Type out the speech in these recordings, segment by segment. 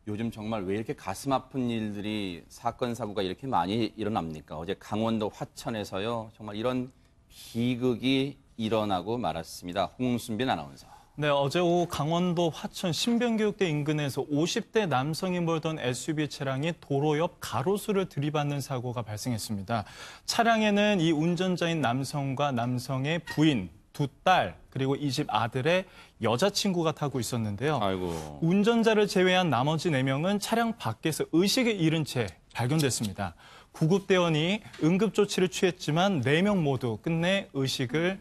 요즘 정말 왜 이렇게 가슴 아픈 일들이 사건 사고가 이렇게 많이 일어납니까? 어제 강원도 화천에서요. 정말 이런 비극이 일어나고 말았습니다. 홍순빈 아나운서. 네, 어제 오후 강원도 화천 신병교육대 인근에서 50대 남성이 몰던 SUV 차량이 도로 옆 가로수를 들이받는 사고가 발생했습니다. 차량에는 이 운전자인 남성과 남성의 부인, 두 딸, 그리고 이 집 아들의 여자친구가 타고 있었는데요. 아이고. 운전자를 제외한 나머지 4명은 차량 밖에서 의식을 잃은 채 발견됐습니다. 구급대원이 응급조치를 취했지만 4명 모두 끝내 의식을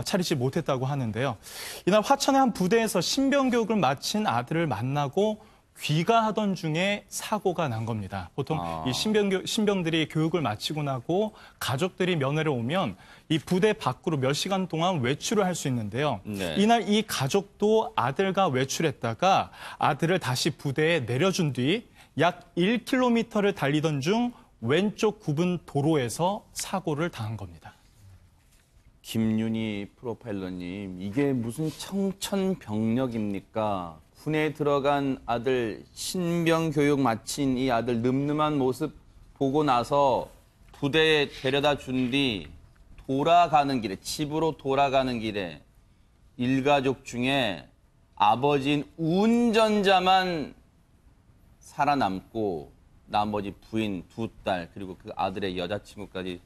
차리지 못했다고 하는데요. 이날 화천의 한 부대에서 신병교육을 마친 아들을 만나고 귀가하던 중에 사고가 난 겁니다. 보통 이 신병들이 교육을 마치고 나고 가족들이 면회를 오면 이 부대 밖으로 몇 시간 동안 외출을 할 수 있는데요. 네. 이날 이 가족도 아들과 외출했다가 아들을 다시 부대에 내려준 뒤 약 1km를 달리던 중 왼쪽 굽은 도로에서 사고를 당한 겁니다. 김윤희 프로파일러님, 이게 무슨 청천벽력입니까? 군에 들어간 아들, 신병 교육 마친 이 아들 늠름한 모습 보고 나서 부대에 데려다 준 뒤 돌아가는 길에, 집으로 돌아가는 길에 일가족 중에 아버지인 운전자만 살아남고 나머지 부인, 두 딸, 그리고 그 아들의 여자친구까지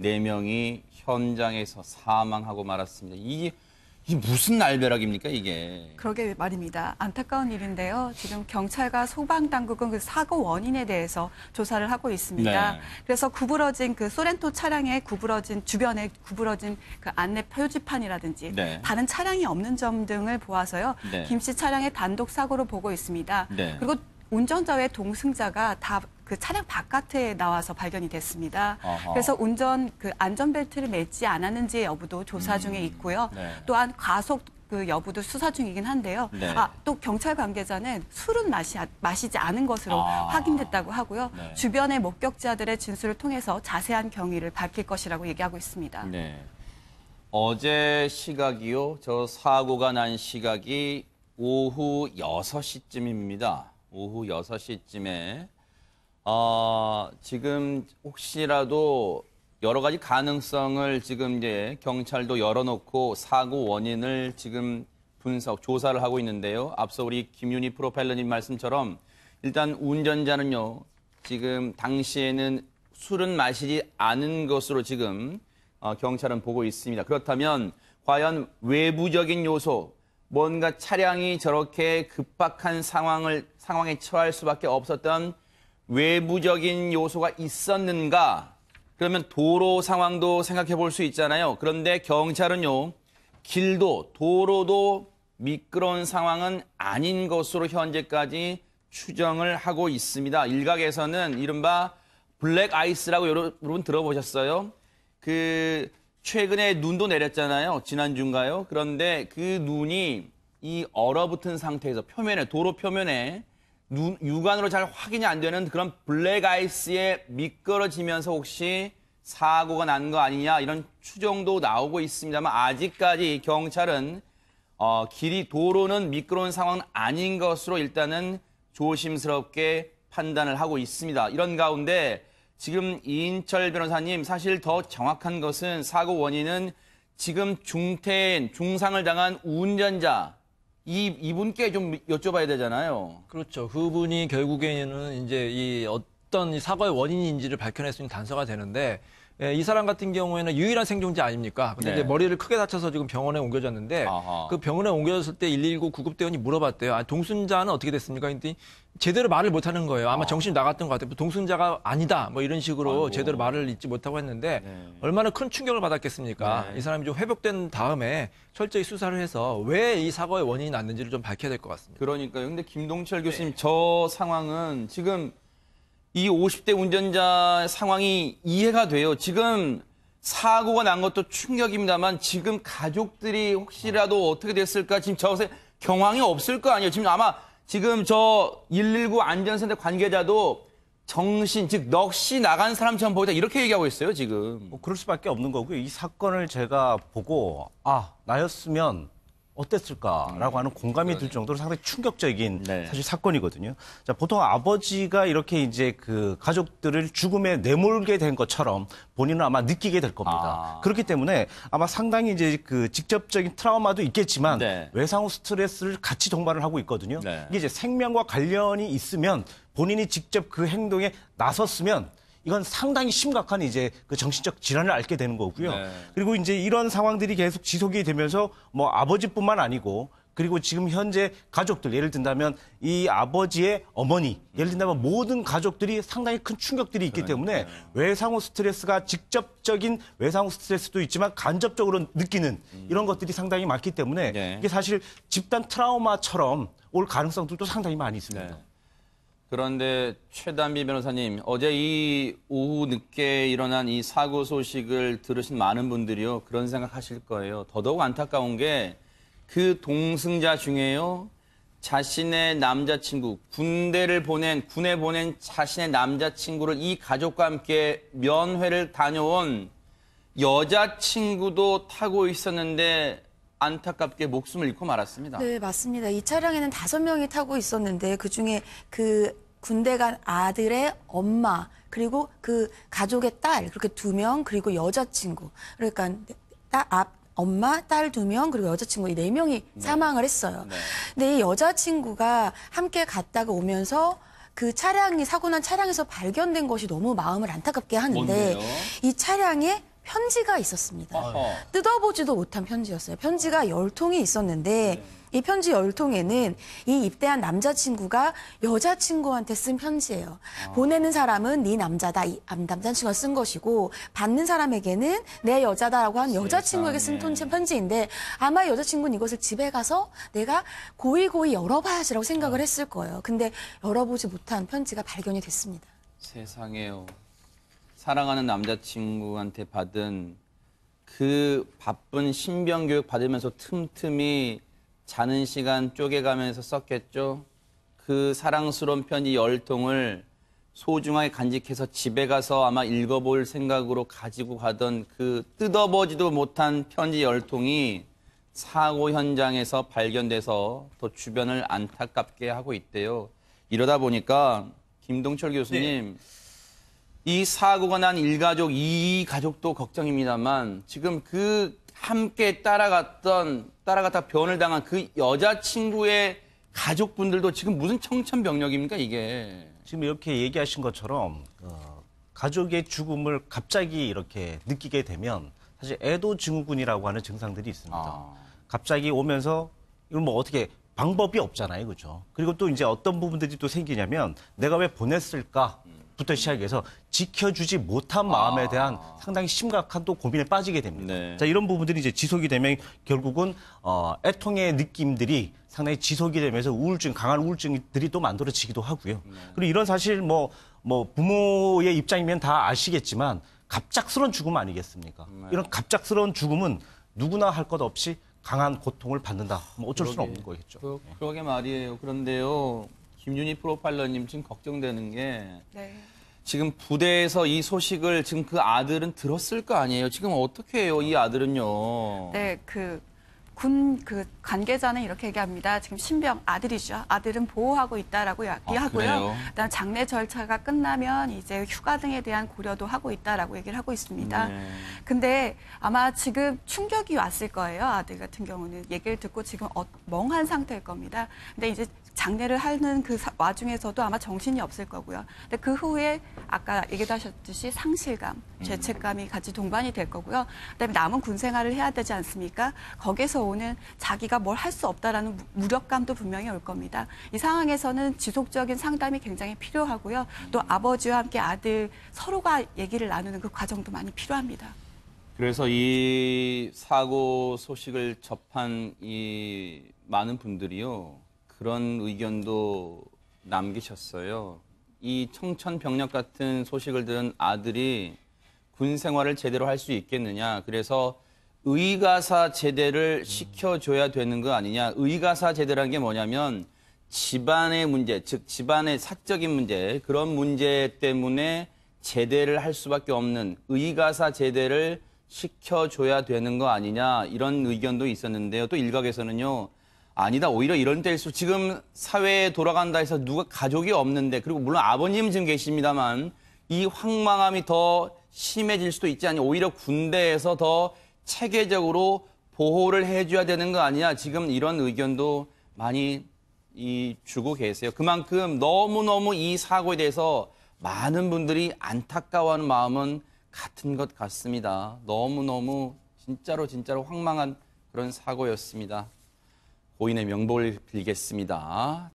4명이 현장에서 사망하고 말았습니다. 이게 무슨 날벼락입니까, 이게? 그러게 말입니다. 안타까운 일인데요. 지금 경찰과 소방당국은 그 사고 원인에 대해서 조사를 하고 있습니다. 네. 그래서 구부러진 그 소렌토 차량에 주변에 구부러진 그 안내 표지판이라든지 네. 다른 차량이 없는 점 등을 보아서요. 네. 김 씨 차량의 단독 사고로 보고 있습니다. 네. 그리고 운전자 외 동승자가 다 그 차량 바깥에 나와서 발견이 됐습니다. 어허. 그래서 안전벨트를 매지 않았는지의 여부도 조사 중에 있고요. 네. 또한 과속 그 여부도 수사 중이긴 한데요. 네. 또 경찰 관계자는 술은 마시지 않은 것으로 확인됐다고 하고요. 네. 주변의 목격자들의 진술을 통해서 자세한 경위를 밝힐 것이라고 얘기하고 있습니다. 네. 어제 시각이요. 저 사고가 난 시각이 오후 6시쯤입니다. 오후 6시쯤에 지금 혹시라도 여러 가지 가능성을 지금 이제 경찰도 열어놓고 사고 원인을 지금 조사를 하고 있는데요. 앞서 우리 김윤희 프로파일러님 말씀처럼 일단 운전자는요, 지금 당시에는 술은 마시지 않은 것으로 지금 경찰은 보고 있습니다. 그렇다면 과연 외부적인 요소, 뭔가 차량이 저렇게 급박한 상황에 처할 수밖에 없었던 외부적인 요소가 있었는가? 그러면 도로 상황도 생각해 볼 수 있잖아요. 그런데 경찰은요, 길도, 도로도 미끄러운 상황은 아닌 것으로 현재까지 추정을 하고 있습니다. 일각에서는 이른바 블랙 아이스라고 여러분 들어보셨어요? 최근에 눈도 내렸잖아요. 지난주인가요? 그런데 그 눈이 이 얼어붙은 상태에서 도로 표면에 육안으로 잘 확인이 안 되는 그런 블랙 아이스에 미끄러지면서 혹시 사고가 난 거 아니냐 이런 추정도 나오고 있습니다만 아직까지 경찰은 도로는 미끄러운 상황은 아닌 것으로 일단은 조심스럽게 판단을 하고 있습니다. 이런 가운데 지금 이인철 변호사님, 사실 더 정확한 것은 사고 원인은 지금 중상을 당한 운전자, 이분께 좀 여쭤봐야 되잖아요. 그렇죠. 그분이 결국에는 이제 어떤 사고의 원인인지를 밝혀낼 수 있는 단서가 되는데, 이 사람 같은 경우에는 유일한 생존자 아닙니까? 근데 네. 이제 머리를 크게 다쳐서 지금 병원에 옮겨졌는데, 아하. 그 병원에 옮겨졌을 때 119 구급대원이 물어봤대요. 동승자는 어떻게 됐습니까? 근데 제대로 말을 못하는 거예요. 아마 정신이 나갔던 것 같아요. 동승자가 아니다, 뭐 이런 식으로 아이고. 제대로 말을 잇지 못하고 했는데, 네. 얼마나 큰 충격을 받았겠습니까? 네. 이 사람이 좀 회복된 다음에 철저히 수사를 해서 왜 이 사고의 원인이 났는지를 좀 밝혀야 될 것 같습니다. 그러니까요. 근데 김동철 교수님, 저 상황은 지금 이 50대 운전자 상황이 이해가 돼요. 지금 사고가 난 것도 충격입니다만 지금 가족들이 혹시라도 어떻게 됐을까 지금 저것에 경황이 없을 거 아니에요. 지금 아마 지금 저 119 안전센터 관계자도 즉 넋이 나간 사람처럼 보이다 이렇게 얘기하고 있어요, 지금. 그럴 수밖에 없는 거고요. 이 사건을 제가 보고 나였으면 어땠을까라고 하는 공감이 들 정도로 상당히 충격적인 네. 사실 사건이거든요. 자, 보통 아버지가 이렇게 이제 그 가족들을 죽음에 내몰게 된 것처럼 본인은 아마 느끼게 될 겁니다. 그렇기 때문에 아마 상당히 이제 그 직접적인 트라우마도 있겠지만 네. 외상 후 스트레스를 같이 동반을 하고 있거든요. 네. 이게 이제 생명과 관련이 있으면 본인이 직접 그 행동에 나섰으면 이건 상당히 심각한 이제 그 정신적 질환을 앓게 되는 거고요. 네. 그리고 이제 이런 상황들이 계속 지속이 되면서 뭐 아버지뿐만 아니고 그리고 지금 현재 가족들 예를 든다면 이 아버지의 어머니 예를 든다면 모든 가족들이 상당히 큰 충격들이 있기 때문에 외상후 스트레스가 직접적인 외상후 스트레스도 있지만 간접적으로 느끼는 이런 것들이 상당히 많기 때문에 네. 이게 사실 집단 트라우마처럼 올 가능성들도 상당히 많이 있습니다. 네. 그런데 최단비 변호사님, 어제 이 오후 늦게 일어난 이 사고 소식을 들으신 많은 분들이요, 그런 생각하실 거예요. 더더욱 안타까운 게 그 동승자 중에요, 자신의 남자친구, 군에 보낸 자신의 남자친구를 이 가족과 함께 면회를 다녀온 여자친구도 타고 있었는데 안타깝게 목숨을 잃고 말았습니다. 네, 맞습니다. 이 차량에는 5명이 타고 있었는데 그중에 그 군대 간 아들의 엄마 그리고 그 가족의 딸 그렇게 2명 그리고 여자친구 그러니까 엄마, 딸 2명 그리고 여자친구 이 4명이 사망을 했어요. 근데 이 여자친구가 함께 갔다가 오면서 그 차량이 사고 난 차량에서 발견된 것이 너무 마음을 안타깝게 하는데 뭔데요? 이 차량에 편지가 있었습니다. 어허. 뜯어보지도 못한 편지였어요. 편지가 10통이 있었는데 이 편지 10통에는 이 입대한 남자친구가 여자친구한테 쓴 편지예요. 보내는 사람은 네 남자다, 이 남자친구가 쓴 것이고 받는 사람에게는 내 여자다라고 한 여자친구에게 쓴 편지인데 아마 여자친구는 이것을 집에 가서 내가 고이고이 열어봐야지라고 생각을 했을 거예요. 근데 열어보지 못한 편지가 발견이 됐습니다. 세상에요. 사랑하는 남자친구한테 받은 그 바쁜 신병교육 받으면서 틈틈이 자는 시간 쪼개가면서 썼겠죠. 그 사랑스러운 편지 10통을 소중하게 간직해서 집에 가서 아마 읽어볼 생각으로 가지고 가던 그 뜯어보지도 못한 편지 10통이 사고 현장에서 발견돼서 또 주변을 안타깝게 하고 있대요. 이러다 보니까 김동철 교수님, 이 사고가 난 일가족, 이 가족도 걱정입니다만 지금 그 함께 따라갔다 변을 당한 그 여자친구의 가족분들도 지금 무슨 청천벽력입니까, 이게? 지금 이렇게 얘기하신 것처럼 가족의 죽음을 갑자기 이렇게 느끼게 되면 사실 애도증후군이라고 하는 증상들이 있습니다. 갑자기 오면서 이걸 뭐 어떻게 방법이 없잖아요, 그렇죠? 그리고 또 이제 어떤 부분들이 또 생기냐면 내가 왜 보냈을까? 부터 시작해서 지켜주지 못한 마음에 대한 상당히 심각한 또 고민에 빠지게 됩니다. 네. 자, 이런 부분들이 이제 지속이 되면 결국은 애통의 느낌들이 상당히 지속이 되면서 강한 우울증들이 또 만들어지기도 하고요. 그리고 이런 사실 뭐 부모의 입장이면 다 아시겠지만 갑작스러운 죽음 아니겠습니까? 이런 갑작스러운 죽음은 누구나 할 것 없이 강한 고통을 받는다. 뭐 어쩔 수는 없는 거겠죠. 그러게 말이에요. 그런데요, 김윤희 프로파일러님 지금 걱정되는 게 네. 지금 부대에서 이 소식을 지금 그 아들은 들었을 거 아니에요. 지금 어떻게 해요, 이 아들은요? 네, 관계자는 이렇게 얘기합니다. 지금 신병 아들이죠. 아들은 보호하고 있다라고 이야기하고요. 그래요? 일단 장례 절차가 끝나면 이제 휴가 등에 대한 고려도 하고 있다라고 얘기를 하고 있습니다. 네. 근데 아마 지금 충격이 왔을 거예요. 아들 같은 경우는 얘기를 듣고 지금 멍한 상태일 겁니다. 근데 이제 장례를 하는 그 와중에서도 아마 정신이 없을 거고요. 근데 그 후에 아까 얘기도 하셨듯이 상실감, 죄책감이 같이 동반이 될 거고요. 그다음에 남은 군 생활을 해야 되지 않습니까? 거기서 오는 자기가 뭘 할 수 없다라는 무력감도 분명히 올 겁니다. 이 상황에서는 지속적인 상담이 굉장히 필요하고요. 또 아버지와 함께 아들 서로가 얘기를 나누는 그 과정도 많이 필요합니다. 그래서 이 사고 소식을 접한 이 많은 분들이요, 그런 의견도 남기셨어요. 이 청천벽력 같은 소식을 들은 아들이 군 생활을 제대로 할 수 있겠느냐. 그래서 의가사 제대를 시켜줘야 되는 거 아니냐. 의가사 제대라는 게 뭐냐면 집안의 문제, 즉 집안의 사적인 문제, 그런 문제 때문에 제대를 할 수밖에 없는 의가사 제대를 시켜줘야 되는 거 아니냐 이런 의견도 있었는데요. 또 일각에서는요. 아니다. 오히려 이런 때일수록 지금 사회에 돌아간다 해서 누가 가족이 없는데 그리고 물론 아버님 지금 계십니다만 이 황망함이 더 심해질 수도 있지 않냐. 오히려 군대에서 더 체계적으로 보호를 해줘야 되는 거 아니냐. 지금 이런 의견도 많이 주고 계세요. 그만큼 너무너무 이 사고에 대해서 많은 분들이 안타까워하는 마음은 같은 것 같습니다. 너무너무 진짜로 황망한 그런 사고였습니다. 고인의 명복을 빌겠습니다.